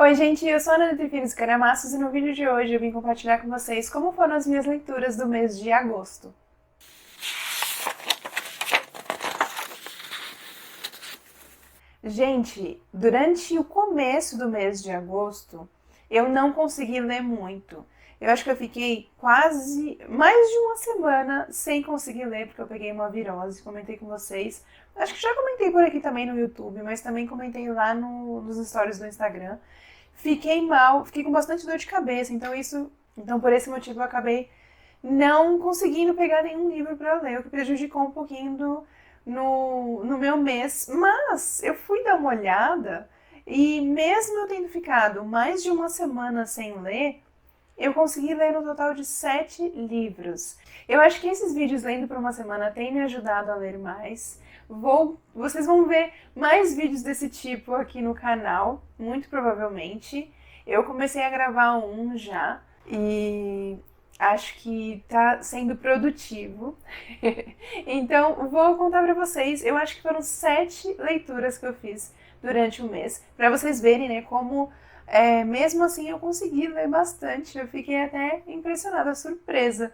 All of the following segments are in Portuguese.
Oi, gente, eu sou a Ana Nutrifícios Caramassos e no vídeo de hoje eu vim compartilhar com vocês como foram as minhas leituras do mês de agosto. Gente, durante o começo do mês de agosto, eu não consegui ler muito. Eu acho que eu fiquei quase mais de uma semana sem conseguir ler, porque eu peguei uma virose, comentei com vocês. Acho que já comentei por aqui também no YouTube, mas também comentei lá nos stories do Instagram. Fiquei mal, fiquei com bastante dor de cabeça, então por esse motivo eu acabei não conseguindo pegar nenhum livro para ler, o que prejudicou um pouquinho no meu mês. Mas eu fui dar uma olhada e mesmo eu tendo ficado mais de uma semana sem ler, eu consegui ler no total de 7 livros. Eu acho que esses vídeos lendo por uma semana têm me ajudado a ler mais. Vocês vão ver mais vídeos desse tipo aqui no canal, muito provavelmente. Eu comecei a gravar um já e acho que tá sendo produtivo. Então, vou contar pra vocês. Eu acho que foram 7 leituras que eu fiz durante o mês, pra vocês verem, né, como mesmo assim eu consegui ler bastante. Eu fiquei até impressionada, surpresa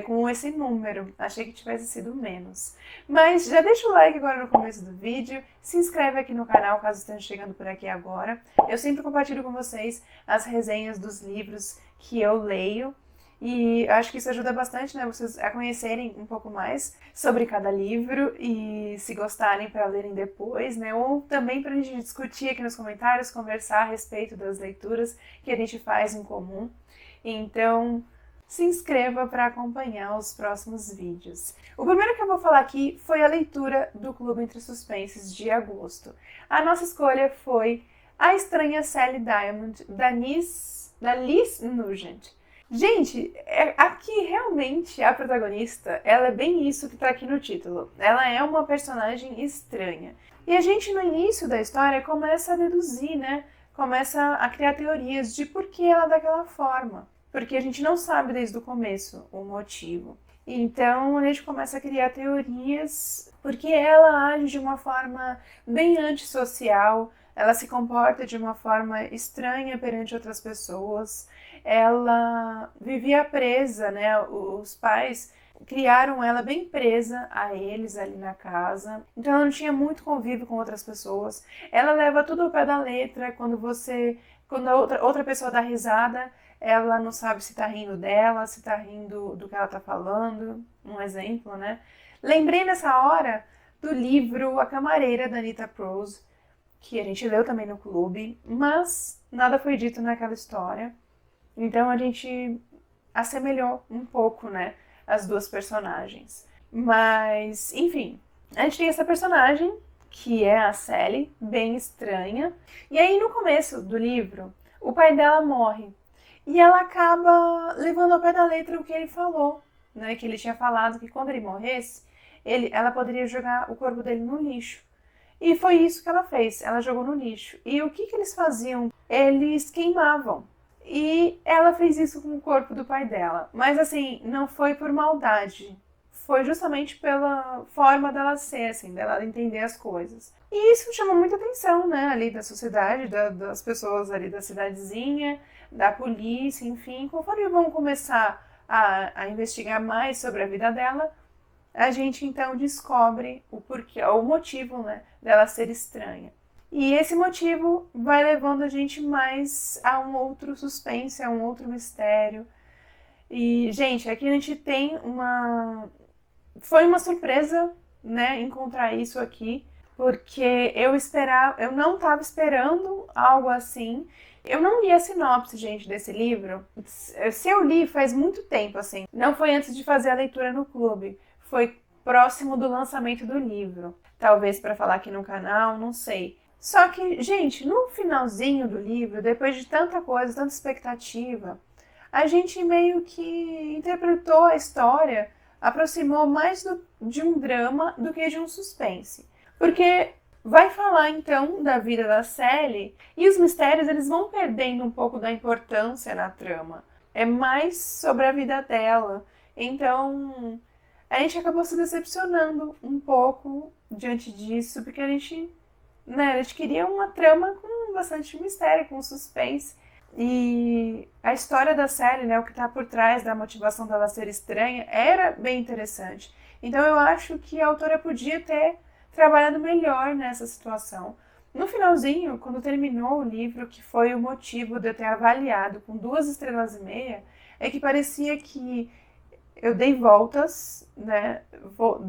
com esse número. Achei que tivesse sido menos. Mas já deixa o like agora no começo do vídeo, se inscreve aqui no canal caso esteja chegando por aqui agora. Eu sempre compartilho com vocês as resenhas dos livros que eu leio. E acho que isso ajuda bastante, né, vocês a conhecerem um pouco mais sobre cada livro e se gostarem para lerem depois, né, ou também para a gente discutir aqui nos comentários, conversar a respeito das leituras que a gente faz em comum. Então, se inscreva para acompanhar os próximos vídeos. O primeiro que eu vou falar aqui foi a leitura do Clube Entre Suspenses de agosto. A nossa escolha foi A Estranha Sally Diamond, da Liz Nugent. Gente, aqui realmente a protagonista, ela é bem isso que tá aqui no título. Ela é uma personagem estranha. E a gente no início da história começa a deduzir, né? Começa a criar teorias de por que ela é daquela forma. Porque a gente não sabe desde o começo o motivo. Então a gente começa a criar teorias porque ela age de uma forma bem antissocial, ela se comporta de uma forma estranha perante outras pessoas, ela vivia presa, né? Os pais criaram ela bem presa a eles ali na casa, então ela não tinha muito convívio com outras pessoas. Ela leva tudo ao pé da letra, quando a outra pessoa dá risada, ela não sabe se tá rindo dela, se tá rindo do que ela tá falando, um exemplo, né? Lembrei nessa hora do livro A Camareira, da Anita Prose, que a gente leu também no clube, mas nada foi dito naquela história. Então a gente assemelhou um pouco, né, as duas personagens. Mas, enfim, a gente tem essa personagem, que é a Sally, bem estranha. E aí no começo do livro, o pai dela morre. E ela acaba levando ao pé da letra o que ele falou, né, que ele tinha falado que quando ele morresse, ela poderia jogar o corpo dele no lixo. E foi isso que ela fez, ela jogou no lixo. E o que eles faziam? Eles queimavam. E ela fez isso com o corpo do pai dela. Mas assim, não foi por maldade. Foi justamente pela forma dela ser, assim, dela entender as coisas. E isso chamou muita atenção, né, ali da sociedade, das pessoas ali da cidadezinha, da polícia, enfim. Conforme vão começar a investigar mais sobre a vida dela, a gente então descobre o porquê, o motivo, né, dela ser estranha. E esse motivo vai levando a gente mais a um outro suspense, a um outro mistério. E, gente, aqui a gente tem Foi uma surpresa, né, encontrar isso aqui, porque eu não estava esperando algo assim. Eu não li a sinopse, gente, desse livro. Se eu li faz muito tempo, assim. Não foi antes de fazer a leitura no clube. Foi próximo do lançamento do livro. Talvez para falar aqui no canal, não sei. Só que, gente, no finalzinho do livro, depois de tanta coisa, tanta expectativa, a gente meio que interpretou a história, aproximou mais de um drama do que de um suspense. Porque vai falar então da vida da Sally e os mistérios eles vão perdendo um pouco da importância na trama. É mais sobre a vida dela. Então, a gente acabou se decepcionando um pouco diante disso, porque a gente né, a gente queria uma trama com bastante mistério, com suspense. E a história da Sally, né, o que está por trás da motivação dela ser estranha, era bem interessante. Então eu acho que a autora podia ter trabalhado melhor nessa situação. No finalzinho, quando terminou o livro, que foi o motivo de eu ter avaliado com 2,5 estrelas, é que parecia que eu dei voltas, né?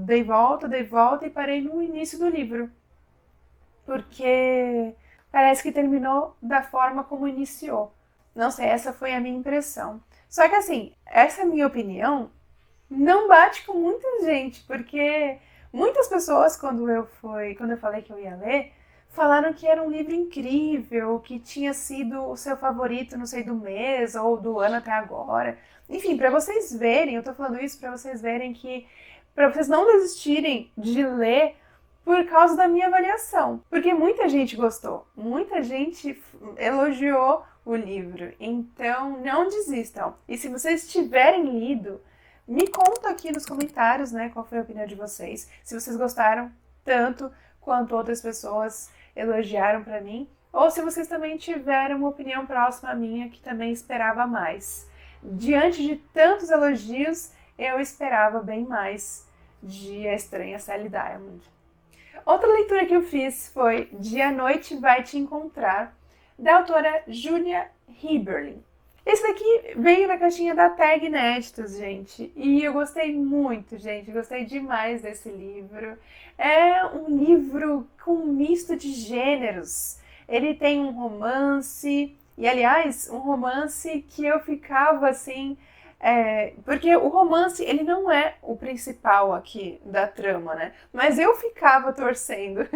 Dei volta e parei no início do livro. Porque parece que terminou da forma como iniciou. Não sei, essa foi a minha impressão. Só que assim, essa minha opinião não bate com muita gente, porque muitas pessoas, quando eu falei que eu ia ler, falaram que era um livro incrível, que tinha sido o seu favorito, não sei, do mês ou do ano até agora. Enfim, para vocês verem, eu tô falando isso para vocês verem que, para vocês não desistirem de ler por causa da minha avaliação. Porque muita gente gostou, muita gente elogiou o livro. Então, não desistam. E se vocês tiverem lido, me conta aqui nos comentários, né, qual foi a opinião de vocês. Se vocês gostaram tanto quanto outras pessoas elogiaram para mim, ou se vocês também tiveram uma opinião próxima à minha que também esperava mais. Diante de tantos elogios, eu esperava bem mais de A Estranha Sally Diamond. Outra leitura que eu fiz foi Dia Noite Vai Te Encontrar, da autora Julia Hiberlin. Esse daqui veio na caixinha da Tag Inéditos, gente, e eu gostei muito, gente, gostei demais desse livro. É um livro com um misto de gêneros. Ele tem um romance, e aliás, um romance que eu ficava assim... porque o romance, ele não é o principal aqui da trama, né? Mas eu ficava torcendo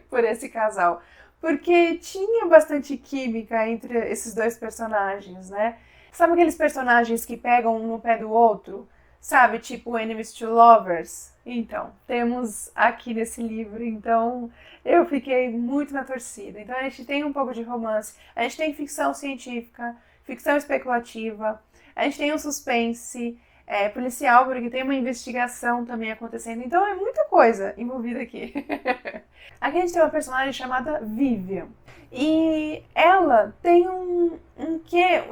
por esse casal, porque tinha bastante química entre esses dois personagens, né? Sabe aqueles personagens que pegam um no pé do outro? Sabe, tipo Enemies to Lovers? Então, temos aqui nesse livro, então eu fiquei muito na torcida. Então a gente tem um pouco de romance, a gente tem ficção científica, ficção especulativa, a gente tem um suspense policial, porque tem uma investigação também acontecendo. Então é muita coisa envolvida aqui. Aqui a gente tem uma personagem chamada Vivian. E ela tem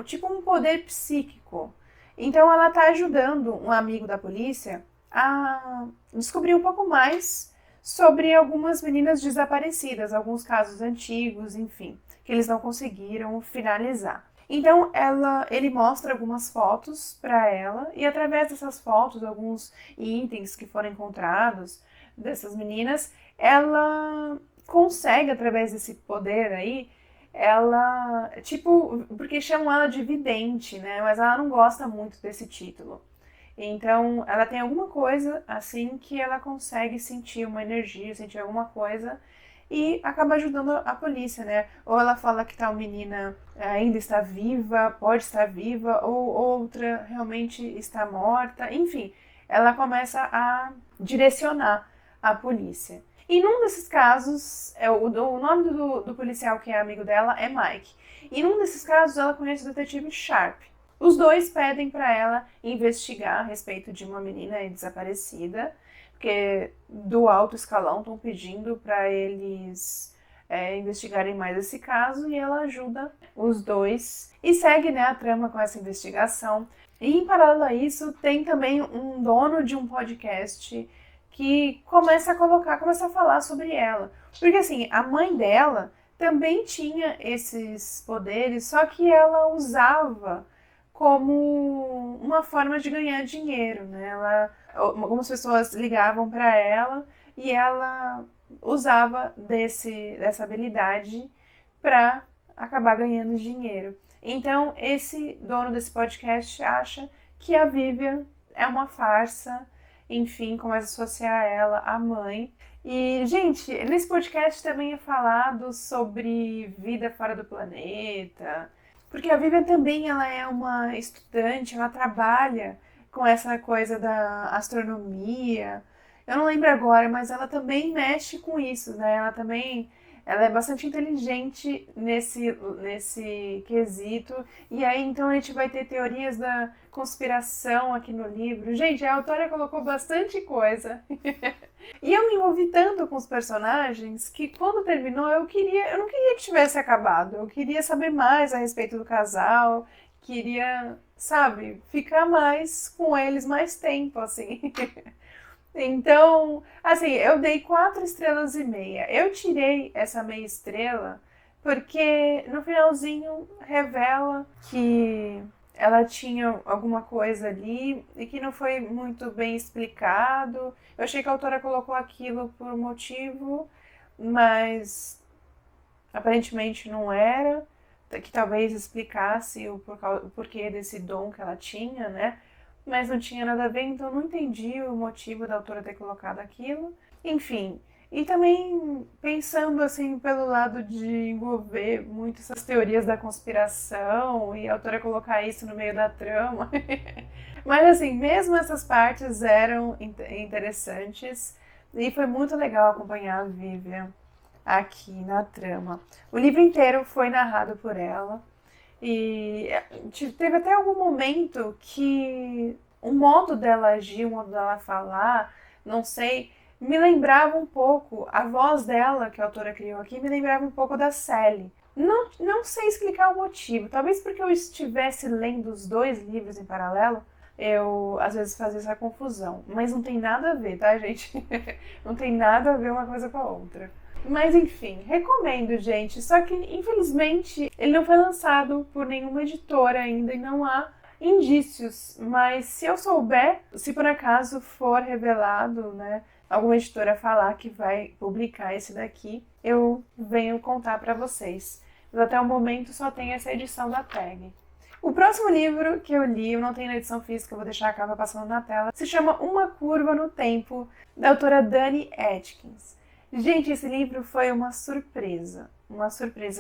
tipo um poder psíquico. Então ela está ajudando um amigo da polícia a descobrir um pouco mais sobre algumas meninas desaparecidas, alguns casos antigos, enfim, que eles não conseguiram finalizar. Então ele mostra algumas fotos para ela e através dessas fotos, alguns itens que foram encontrados dessas meninas, ela consegue, através desse poder aí, ela, tipo, porque chamam ela de vidente, né? Mas ela não gosta muito desse título. Então, ela tem alguma coisa, assim, que ela consegue sentir uma energia, sentir alguma coisa e acaba ajudando a polícia, né? Ou ela fala que tal menina ainda está viva, pode estar viva, ou outra realmente está morta. Enfim, ela começa a direcionar a polícia. E num desses casos, o nome do policial que é amigo dela é Mike. E num desses casos, ela conhece o detetive Sharp. Os dois pedem para ela investigar a respeito de uma menina desaparecida, porque do alto escalão estão pedindo para eles investigarem mais esse caso, e ela ajuda os dois e segue, né, a trama com essa investigação. E em paralelo a isso, tem também um dono de um podcast que começa a falar sobre ela. Porque assim, a mãe dela também tinha esses poderes, só que ela usava como uma forma de ganhar dinheiro, né? Algumas pessoas ligavam para ela e ela usava dessa habilidade para acabar ganhando dinheiro. Então, esse dono desse podcast acha que a Vivian é uma farsa, enfim, começa a associar ela à mãe. E, gente, nesse podcast também é falado sobre vida fora do planeta, porque a Vivian também ela é uma estudante, ela trabalha com essa coisa da astronomia. Eu não lembro agora, mas ela também mexe com isso, né? Ela também Ela é bastante inteligente nesse quesito. E aí, então, a gente vai ter teorias da conspiração aqui no livro. Gente, a autora colocou bastante coisa. E eu me envolvi tanto com os personagens que quando terminou eu não queria que tivesse acabado. Eu queria saber mais a respeito do casal, queria, sabe, ficar mais com eles mais tempo, assim. Então, assim, eu dei 4,5 estrelas. Eu tirei essa meia estrela porque no finalzinho revela que ela tinha alguma coisa ali e que não foi muito bem explicado. Eu achei que a autora colocou aquilo por um motivo, mas aparentemente não era, que talvez explicasse o porquê desse dom que ela tinha, né? Mas não tinha nada a ver, então não entendi o motivo da autora ter colocado aquilo. Enfim, e também pensando assim pelo lado de envolver muito essas teorias da conspiração e a autora colocar isso no meio da trama. Mas assim, mesmo essas partes eram interessantes e foi muito legal acompanhar a Vivian aqui na trama. O livro inteiro foi narrado por ela. E teve até algum momento que o modo dela agir, o modo dela falar, não sei, me lembrava um pouco, a voz dela, que a autora criou aqui, me lembrava um pouco da Sally. Não sei explicar o motivo, talvez porque eu estivesse lendo os dois livros em paralelo, eu às vezes fazia essa confusão. Mas não tem nada a ver, tá, gente? Não tem nada a ver uma coisa com a outra. Mas enfim, recomendo, gente. Só que, infelizmente, ele não foi lançado por nenhuma editora ainda e não há indícios. Mas se eu souber, se por acaso for revelado, né, alguma editora falar que vai publicar esse daqui, eu venho contar pra vocês. Mas até o momento só tem essa edição da Tag. O próximo livro que eu li, eu não tenho na edição física, eu vou deixar a capa passando na tela, se chama Uma Curva no Tempo, da autora Dani Atkins. Gente, esse livro foi uma surpresa,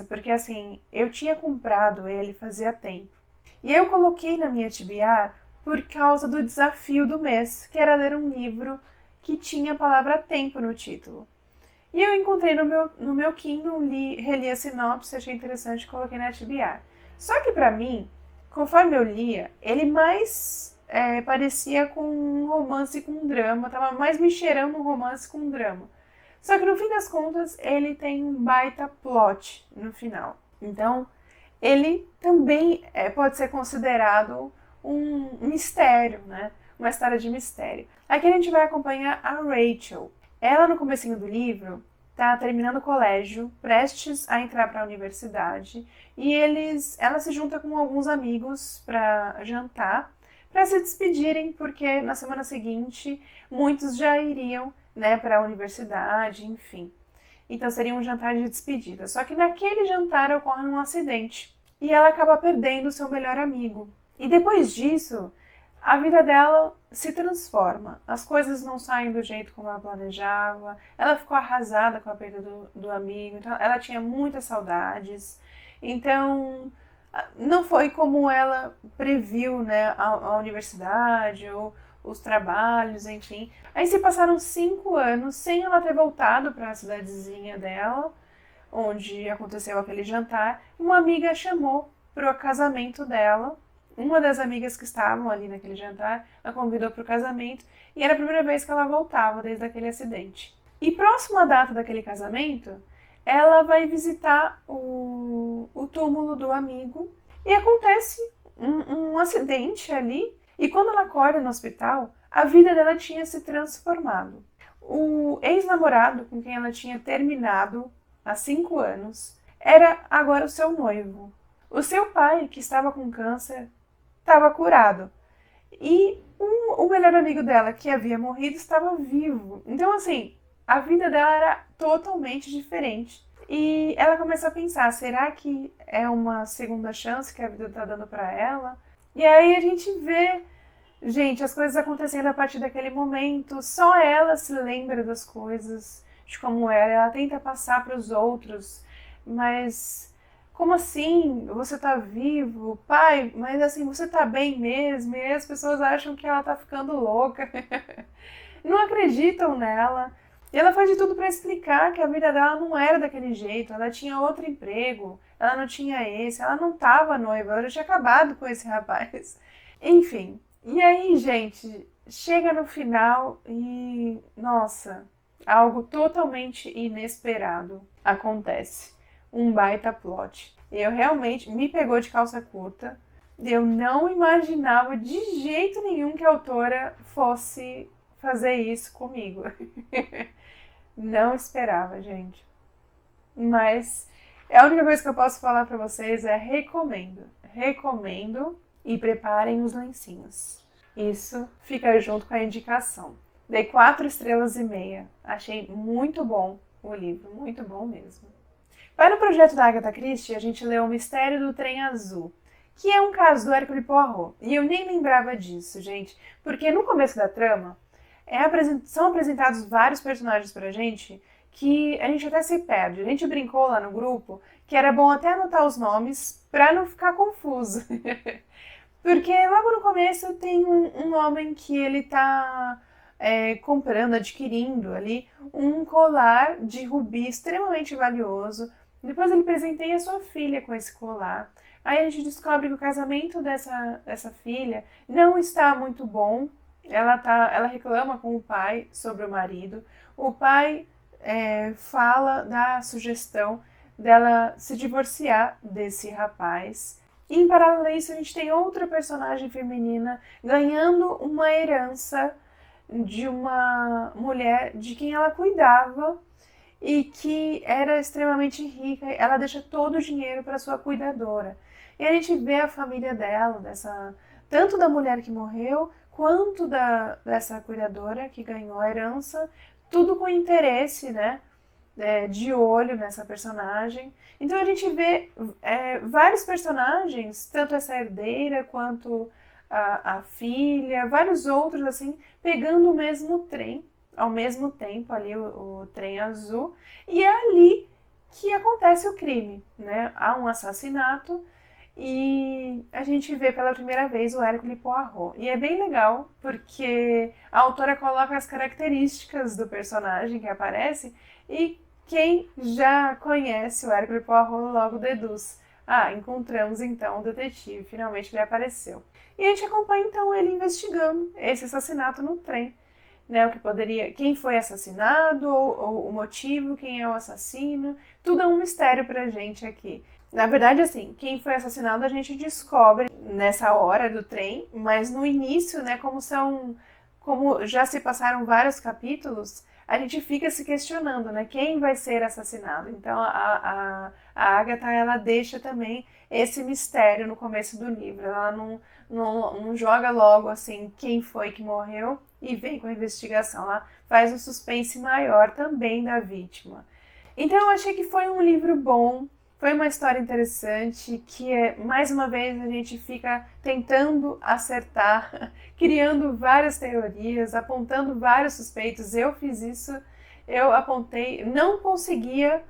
porque assim, eu tinha comprado ele fazia tempo. E eu coloquei na minha TBR por causa do desafio do mês, que era ler um livro que tinha a palavra tempo no título. E eu encontrei no meu Kindle, reli a sinopse, achei interessante e coloquei na TBR. Só que pra mim, conforme eu lia, ele mais parecia com um romance com um drama, tava mais me cheirando um romance com um drama. Só que no fim das contas, ele tem um baita plot no final. Então, ele também pode ser considerado um mistério, né? Uma história de mistério. Aqui a gente vai acompanhar a Rachel. Ela, no comecinho do livro, tá terminando o colégio, prestes a entrar para a universidade, e ela se junta com alguns amigos para jantar, para se despedirem, porque na semana seguinte muitos já iriam, né, para a universidade, enfim. Então seria um jantar de despedida. Só que naquele jantar ocorre um acidente e ela acaba perdendo o seu melhor amigo. E depois disso, a vida dela se transforma. As coisas não saem do jeito como ela planejava. Ela ficou arrasada com a perda do amigo. Então, ela tinha muitas saudades. Então, não foi como ela previu, né, a universidade ou os trabalhos, enfim. Aí se passaram 5 anos sem ela ter voltado para a cidadezinha dela, onde aconteceu aquele jantar. Uma amiga chamou para o casamento dela. Uma das amigas que estavam ali naquele jantar a convidou para o casamento e era a primeira vez que ela voltava desde aquele acidente. E próximo à data daquele casamento, ela vai visitar o túmulo do amigo e acontece um acidente ali. E quando ela acorda no hospital, a vida dela tinha se transformado. O ex-namorado com quem ela tinha terminado há 5 anos era agora o seu noivo. O seu pai, que estava com câncer, estava curado. E o melhor amigo dela, que havia morrido, estava vivo. Então, assim, a vida dela era totalmente diferente. E ela começa a pensar, será que é uma segunda chance que a vida está dando para ela? E aí a gente vê, gente, as coisas acontecendo a partir daquele momento. Só ela se lembra das coisas, de como era. Ela tenta passar para os outros, mas como assim? Você tá vivo? Pai, mas assim, você tá bem mesmo? E aí as pessoas acham que ela tá ficando louca. Não acreditam nela. E ela faz de tudo para explicar que a vida dela não era daquele jeito, ela tinha outro emprego, ela não tinha esse, ela não estava noiva, ela já tinha acabado com esse rapaz. Enfim, e aí, gente, chega no final e, nossa, algo totalmente inesperado acontece. Um baita plot. Eu realmente me pegou de calça curta. Eu não imaginava de jeito nenhum que a autora fosse fazer isso comigo. Não esperava, gente. Mas a única coisa que eu posso falar pra vocês é recomendo. Recomendo e preparem os lencinhos. Isso fica junto com a indicação. Dei 4,5 estrelas. Achei muito bom o livro, muito bom mesmo. Para o projeto da Agatha Christie, a gente leu O Mistério do Trem Azul, que é um caso do Hercule Poirot. E eu nem lembrava disso, gente, porque no começo da trama são apresentados vários personagens pra gente que a gente até se perde. A gente brincou lá no grupo que era bom até anotar os nomes pra não ficar confuso. Porque logo no começo tem um homem que ele tá comprando, adquirindo ali um colar de rubi extremamente valioso. Depois ele presenteia a sua filha com esse colar. Aí a gente descobre que o casamento dessa filha não está muito bom. Ela reclama com o pai sobre o marido. O pai fala da sugestão dela se divorciar desse rapaz. E em paralelo a isso, a gente tem outra personagem feminina ganhando uma herança de uma mulher de quem ela cuidava e que era extremamente rica. Ela deixa todo o dinheiro para sua cuidadora. E a gente vê a família dela, tanto da mulher que morreu, quanto dessa cuidadora que ganhou a herança, tudo com interesse, né? De olho nessa personagem. Então a gente vê vários personagens, tanto essa herdeira quanto a filha, vários outros assim, pegando o mesmo trem, ao mesmo tempo ali o trem azul, e é ali que acontece o crime, né? Há um assassinato e a gente vê pela primeira vez o Hercule Poirot. E é bem legal, porque a autora coloca as características do personagem que aparece e quem já conhece o Hercule Poirot logo deduz. Ah, encontramos então o detetive, finalmente ele apareceu. E a gente acompanha então ele investigando esse assassinato no trem. Né, quem foi assassinado, ou o motivo, quem é o assassino, tudo é um mistério pra gente aqui. Na verdade, assim, quem foi assassinado a gente descobre nessa hora do trem, mas no início, né, como já se passaram vários capítulos, a gente fica se questionando, né, quem vai ser assassinado. Então a Agatha, ela deixa também esse mistério no começo do livro. Ela não joga logo assim quem foi que morreu e vem com a investigação. Ela faz um suspense maior também da vítima. Então eu achei que foi um livro bom. Foi uma história interessante que, mais uma vez, a gente fica tentando acertar, criando várias teorias, apontando vários suspeitos. Eu fiz isso, eu apontei, não conseguia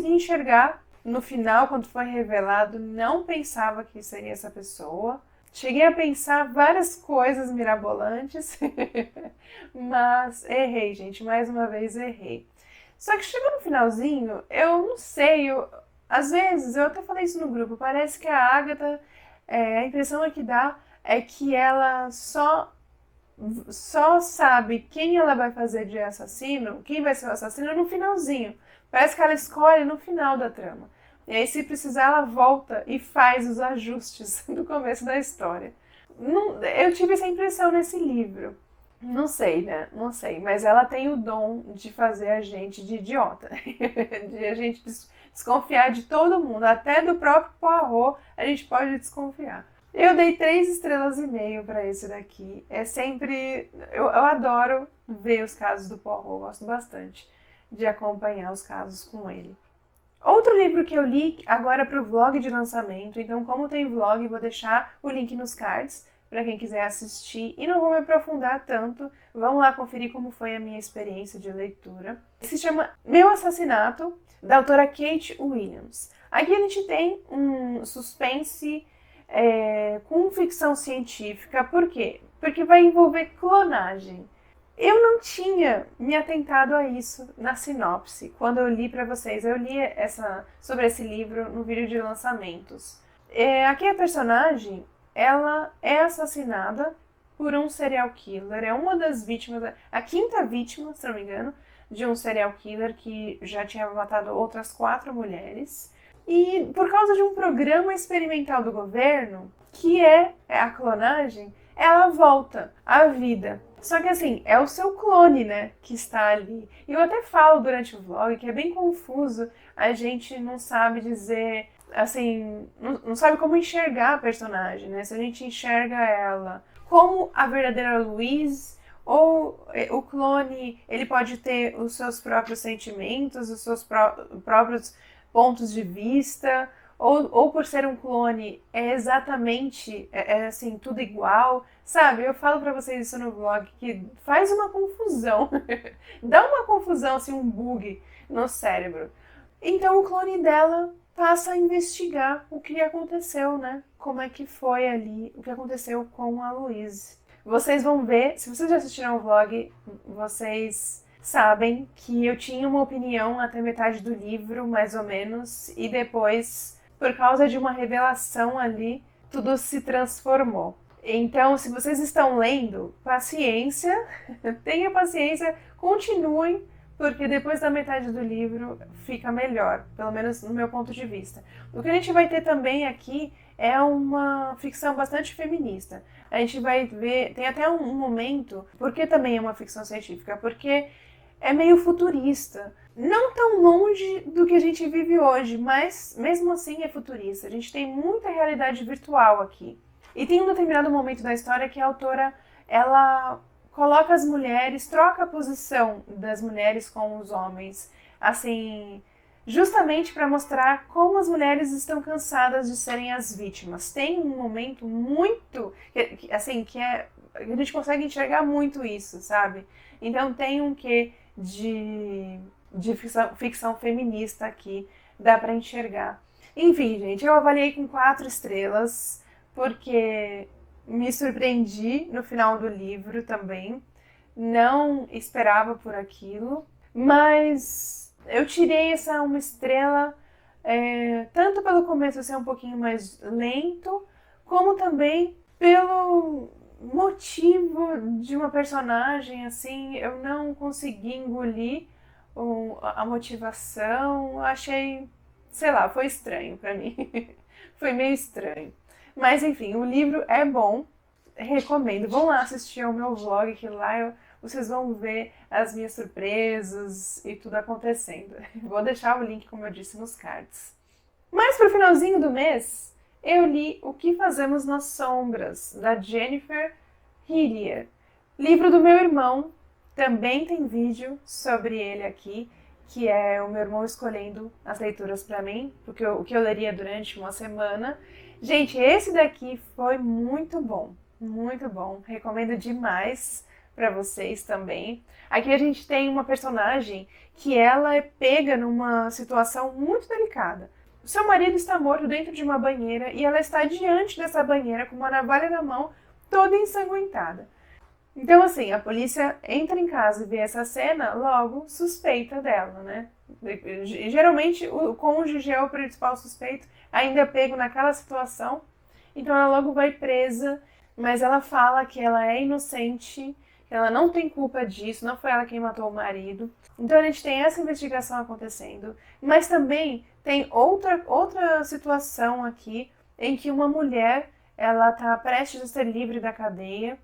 enxergar no final, quando foi revelado, não pensava que seria essa pessoa. Cheguei a pensar várias coisas mirabolantes, mas errei, gente, mais uma vez errei. Só que chegou no finalzinho, eu não sei, às vezes, eu até falei isso no grupo, parece que a Agatha, a impressão que dá é que ela só sabe quem ela vai fazer de assassino, quem vai ser o assassino no finalzinho. Parece que ela escolhe no final da trama. E aí, se precisar, ela volta e faz os ajustes do começo da história. Eu tive essa impressão nesse livro. Não sei, né? Não sei. Mas ela tem o dom de fazer a gente de idiota. De a gente desconfiar de todo mundo. Até do próprio Poirot a gente pode desconfiar. Eu dei 3,5 estrelas para esse daqui. É sempre... Eu adoro ver os casos do Poirot. Eu gosto bastante de acompanhar os casos com ele. Outro livro que eu li agora para o vlog de lançamento. Então, como tem vlog, vou deixar o link nos cards para quem quiser assistir, e não vou me aprofundar tanto, vamos lá conferir como foi a minha experiência de leitura. Se chama Meu Assassinato, da autora Kate Williams. Aqui a gente tem um suspense com ficção científica, por quê? Porque vai envolver clonagem. Eu não tinha me atentado a isso na sinopse. Quando eu li para vocês, eu li sobre esse livro no vídeo de lançamentos. Aqui a personagem, ela é assassinada por um serial killer. É uma das vítimas, a quinta vítima, se não me engano, de um serial killer que já tinha matado outras 4 mulheres. E por causa de um programa experimental do governo, que é a clonagem, ela volta à vida. Só que assim, é o seu clone, né, que está ali. E eu até falo durante o vlog que é bem confuso, a gente não sabe dizer, assim, não sabe como enxergar a personagem, né? Se a gente enxerga ela como a verdadeira Louise, ou o clone, ele pode ter os seus próprios sentimentos, os seus próprios pontos de vista, ou por ser um clone, é exatamente, assim, tudo igual, sabe? Eu falo pra vocês isso no vlog, que faz uma confusão, dá uma confusão, assim, um bug no cérebro. Então o clone dela passa a investigar o que aconteceu, né? Como é que foi ali, o que aconteceu com a Louise. Vocês vão ver, se vocês já assistiram o vlog, vocês sabem que eu tinha uma opinião até metade do livro, mais ou menos, e depois, por causa de uma revelação ali, tudo se transformou. Então, se vocês estão lendo, paciência, tenha paciência, continuem, porque depois da metade do livro fica melhor, pelo menos no meu ponto de vista. O que a gente vai ter também aqui é uma ficção bastante feminista. A gente vai ver, tem até um momento, porque também é uma ficção científica, porque é meio futurista. Não tão longe do que a gente vive hoje, mas mesmo assim é futurista. A gente tem muita realidade virtual aqui. E tem um determinado momento da história que a autora, ela coloca as mulheres, troca a posição das mulheres com os homens, assim, justamente para mostrar como as mulheres estão cansadas de serem as vítimas. Tem um momento muito, assim, a gente consegue enxergar muito isso, sabe? Então tem um quê de ficção feminista aqui, dá para enxergar. Enfim, gente, eu avaliei com 4 estrelas, porque me surpreendi no final do livro também. Não esperava por aquilo, mas eu tirei essa 1 estrela tanto pelo começo ser um pouquinho mais lento, como também pelo motivo de uma personagem, assim, eu não consegui engolir a motivação, achei, sei lá, foi estranho pra mim, foi meio estranho. Mas enfim, o livro é bom, recomendo. Vão lá assistir ao meu vlog, que lá vocês vão ver as minhas surpresas e tudo acontecendo. Vou deixar o link, como eu disse, nos cards. Mas pro finalzinho do mês, eu li O Que Fazemos nas Sombras, da Jennifer Hillier. Livro do meu irmão, também tem vídeo sobre ele aqui, que é o meu irmão escolhendo as leituras para mim, porque o que eu leria durante uma semana. Gente, esse daqui foi muito bom, recomendo demais para vocês também. Aqui a gente tem uma personagem que ela é pega numa situação muito delicada. O seu marido está morto dentro de uma banheira e ela está diante dessa banheira com uma navalha na mão, toda ensanguentada. Então, assim, a polícia entra em casa e vê essa cena, logo suspeita dela, né? Geralmente o cônjuge é o principal suspeito, ainda pego naquela situação, então ela logo vai presa, mas ela fala que ela é inocente, que ela não tem culpa disso, não foi ela quem matou o marido. Então a gente tem essa investigação acontecendo, mas também tem outra situação aqui em que uma mulher, ela está prestes a ser livre da cadeia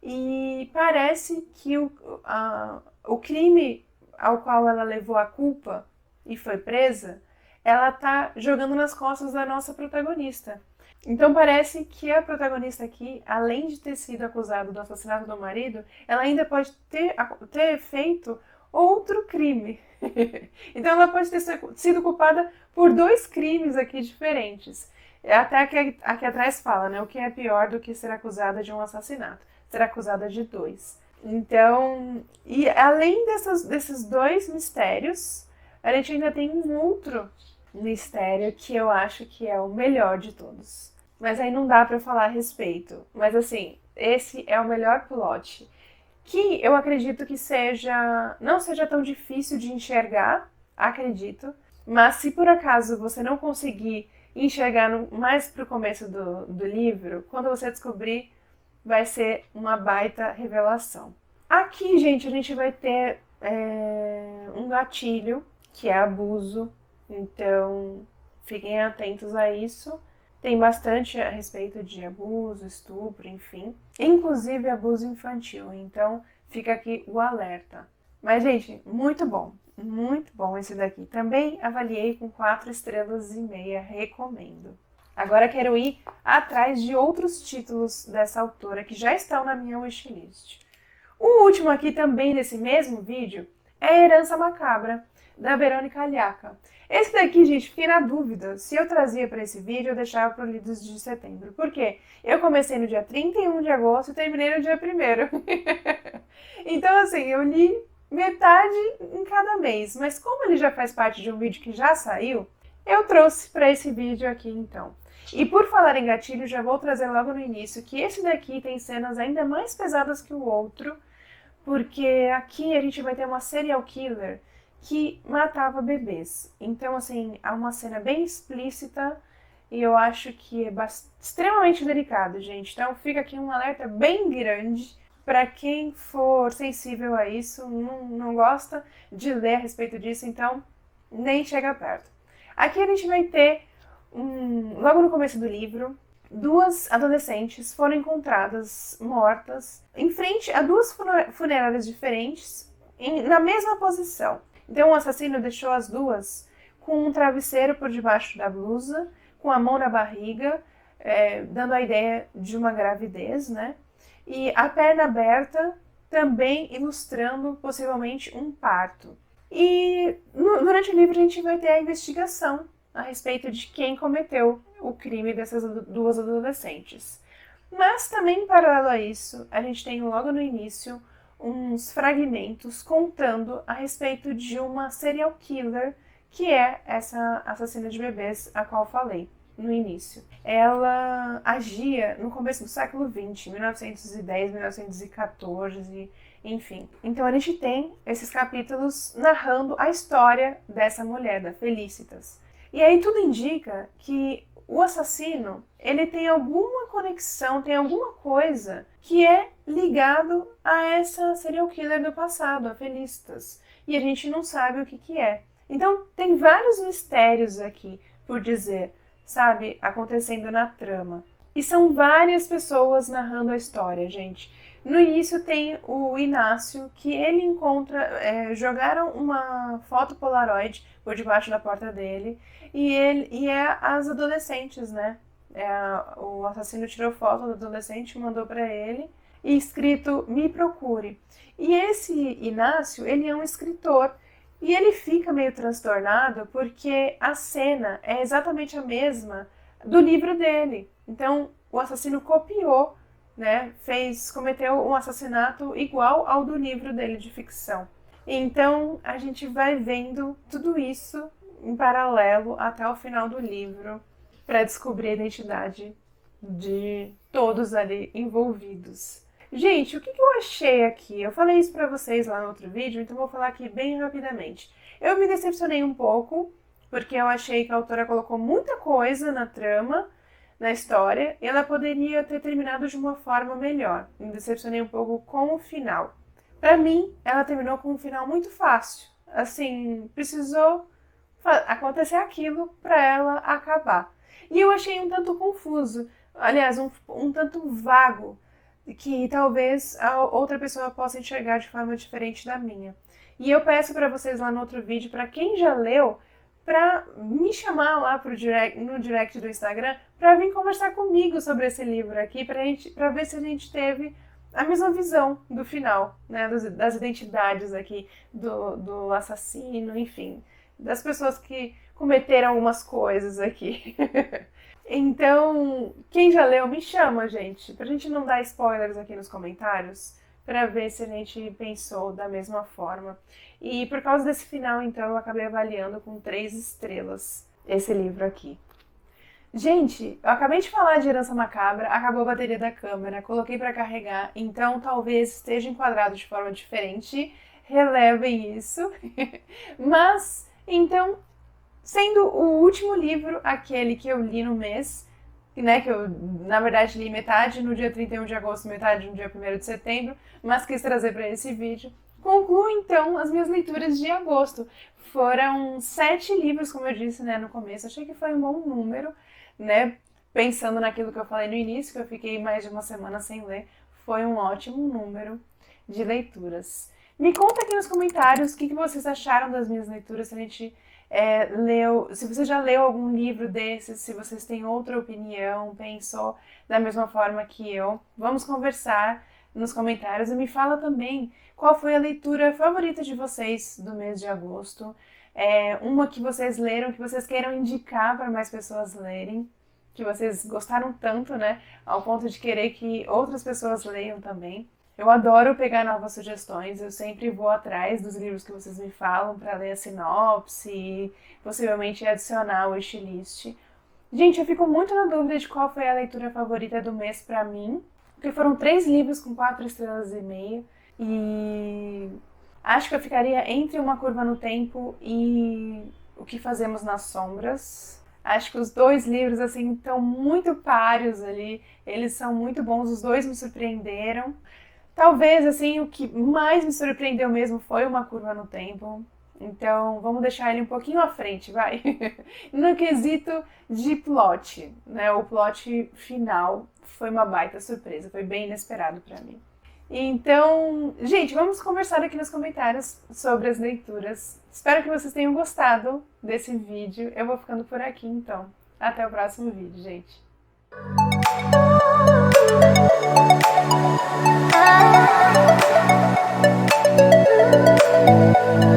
e parece que o crime ao qual ela levou a culpa e foi presa, ela tá jogando nas costas da nossa protagonista. Então parece que a protagonista aqui, além de ter sido acusada do assassinato do marido, ela ainda pode ter feito outro crime. Então ela pode ter sido culpada por 2 crimes aqui diferentes. Até aqui atrás fala, né? O que é pior do que ser acusada de um assassinato? Ser acusada de 2. Então, e além desses 2 mistérios, a gente ainda tem um outro mistério que eu acho que é o melhor de todos. Mas aí não dá pra falar a respeito. Mas assim, esse é o melhor plot. que eu acredito que não seja tão difícil de enxergar, acredito, mas se por acaso você não conseguir enxergar mais pro começo do livro, quando você descobrir, vai ser uma baita revelação. Aqui, gente, a gente vai ter um gatilho, que é abuso, então fiquem atentos a isso. Tem bastante a respeito de abuso, estupro, enfim. Inclusive abuso infantil, então fica aqui o alerta. Mas, gente, muito bom esse daqui. Também avaliei com 4,5 estrelas, recomendo. Agora quero ir atrás de outros títulos dessa autora que já estão na minha wishlist. O último aqui também desse mesmo vídeo é Herança Macabra, da Verônica Alhaca. Esse daqui, gente, fiquei na dúvida se eu trazia para esse vídeo ou deixava para o Lidos de Setembro. Por quê? Eu comecei no dia 31 de agosto e terminei no dia 1º. Então, assim, eu li metade em cada mês. Mas como ele já faz parte de um vídeo que já saiu, eu trouxe para esse vídeo aqui, então. E por falar em gatilho, já vou trazer logo no início que esse daqui tem cenas ainda mais pesadas que o outro, porque aqui a gente vai ter uma serial killer que matava bebês. Então, assim, há uma cena bem explícita e eu acho que é extremamente delicado, gente. Então, fica aqui um alerta bem grande para quem for sensível a isso, não gosta de ler a respeito disso, então nem chega perto. Aqui a gente vai ter, logo no começo do livro, 2 adolescentes foram encontradas mortas em frente a 2 funerárias diferentes, na mesma posição. Então o assassino deixou as 2 com um travesseiro por debaixo da blusa, com a mão na barriga, dando a ideia de uma gravidez, né? E a perna aberta, também ilustrando possivelmente um parto. E durante o livro a gente vai ter a investigação a respeito de quem cometeu o crime dessas 2 adolescentes. Mas também, em paralelo a isso, a gente tem logo no início uns fragmentos contando a respeito de uma serial killer, que é essa assassina de bebês a qual falei no início. Ela agia no começo do século XX, 1910, 1914, enfim. Então a gente tem esses capítulos narrando a história dessa mulher, da Felicitas. E aí tudo indica que o assassino, ele tem alguma conexão, tem alguma coisa que é ligado a essa serial killer do passado, a Felicitas. E a gente não sabe o que é. Então tem vários mistérios aqui, por dizer, sabe, acontecendo na trama. E são várias pessoas narrando a história, gente. No início tem o Inácio, que ele encontra, jogaram uma foto Polaroid por debaixo da porta dele, e é as adolescentes, né? O assassino tirou foto do adolescente e mandou para ele, e escrito, me procure. E esse Inácio, ele é um escritor, e ele fica meio transtornado porque a cena é exatamente a mesma do livro dele. Então, o assassino copiou, né, cometeu um assassinato igual ao do livro dele de ficção. Então, a gente vai vendo tudo isso em paralelo até o final do livro para descobrir a identidade de todos ali envolvidos. Gente, o que eu achei aqui? Eu falei isso pra vocês lá no outro vídeo, então vou falar aqui bem rapidamente. Eu me decepcionei um pouco, porque eu achei que a autora colocou muita coisa na trama, na história, e ela poderia ter terminado de uma forma melhor. Me decepcionei um pouco com o final. Pra mim, ela terminou com um final muito fácil. Assim, precisou acontecer aquilo pra ela acabar. E eu achei um tanto confuso, aliás, um tanto vago, que talvez a outra pessoa possa enxergar de forma diferente da minha. E eu peço para vocês lá no outro vídeo, para quem já leu, para me chamar lá no direct do Instagram, para vir conversar comigo sobre esse livro aqui, para ver se a gente teve a mesma visão do final, né, das identidades aqui do assassino, enfim, das pessoas que cometeram algumas coisas aqui. Então, quem já leu, me chama, gente, pra gente não dar spoilers aqui nos comentários, pra ver se a gente pensou da mesma forma. E por causa desse final, então, eu acabei avaliando com 3 estrelas esse livro aqui. Gente, eu acabei de falar de Herança Macabra, acabou a bateria da câmera, coloquei pra carregar, então talvez esteja enquadrado de forma diferente, relevem isso. Mas, então, sendo o último livro aquele que eu li no mês, né, que eu, na verdade, li metade no dia 31 de agosto, metade no dia 1º de setembro, mas quis trazer para esse vídeo. Concluo, então, as minhas leituras de agosto. Foram 7 livros, como eu disse, né, no começo. Achei que foi um bom número, né, pensando naquilo que eu falei no início, que eu fiquei mais de uma semana sem ler. Foi um ótimo número de leituras. Me conta aqui nos comentários o que vocês acharam das minhas leituras, se a gente se você já leu algum livro desses, se vocês têm outra opinião, pensou da mesma forma que eu. Vamos conversar nos comentários e me fala também qual foi a leitura favorita de vocês do mês de agosto. Uma que vocês leram, que vocês queiram indicar para mais pessoas lerem, que vocês gostaram tanto, né, ao ponto de querer que outras pessoas leiam também. Eu adoro pegar novas sugestões, eu sempre vou atrás dos livros que vocês me falam para ler a sinopse e possivelmente adicionar o wishlist. Gente, eu fico muito na dúvida de qual foi a leitura favorita do mês para mim, porque foram 3 livros com 4 estrelas e meia e acho que eu ficaria entre Uma Curva no Tempo e O Que Fazemos nas Sombras. Acho que os 2 livros, assim, estão muito páreos ali, eles são muito bons, os 2 me surpreenderam. Talvez, assim, o que mais me surpreendeu mesmo foi Uma Curva no Tempo. Então, vamos deixar ele um pouquinho à frente, vai. No quesito de plot, né? O plot final foi uma baita surpresa, foi bem inesperado pra mim. Então, gente, vamos conversar aqui nos comentários sobre as leituras. Espero que vocês tenham gostado desse vídeo. Eu vou ficando por aqui, então. Até o próximo vídeo, gente.